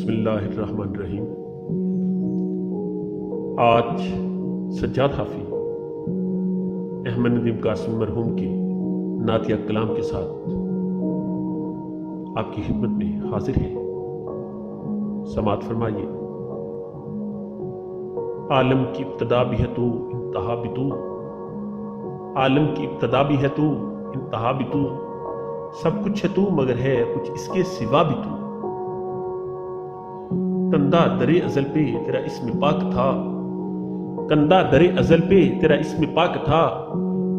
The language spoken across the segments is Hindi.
बिस्मिल्लाहिर्रहमानिर्रहीम। आज सज्जाद हाफी अहमद नदीम कासिम मरहूम के नातिया कलाम के साथ आपकी खिदमत में हाजिर है। समात फरमाइए। आलम की इब्तदा भी है तू, इंतहा भी तू। आलम की इब्तदा भी है तू, इंतहा भी तू। सब कुछ है तू मगर है कुछ इसके सिवा भी तू। कंधा दरे अजल पे तेरा इस्म पाक था, कंधा दरे अजल पे तेरा इस्म पाक था।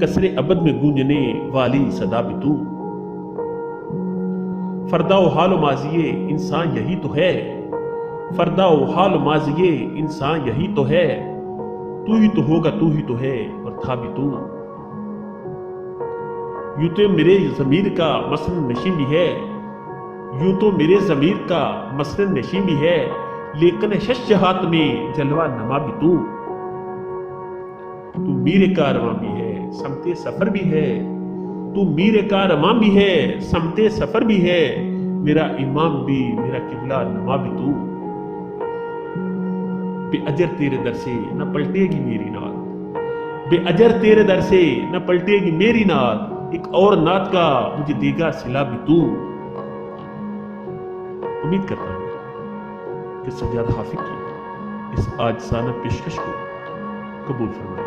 कसरे अबद में गूंजने वाली सदा भी तू। फरदा व हाल माजिए इंसान यही तो है, फरदा व हाल माजिए इंसान यही तो है। तू ही तो होगा तू ही तो है और था भी तू। यूं तो मेरे ज़मीर का मसलन नशी भी है, यूं तो मेरे ज़मीर का मसलन नशी भी है। लेकिन शशहात में जलवा नमा भी तू। तू मीरे कारवां भी है समते सफर भी है, तू मीरे कारवां भी है समते सफर भी है। मेरा इमाम भी मेरा किबला नमा भी तू। बेअजर तेरे दर से न पलटेगी मेरी नात, बेअजर तेरे दर से न पलटेगी मेरी नात। एक और नात का मुझे देगा सिला भी तू। उम्मीद करता हूं कि सज्जाद हाफी की इस आजिज़ाना पेशकश को कबूल फरमाए।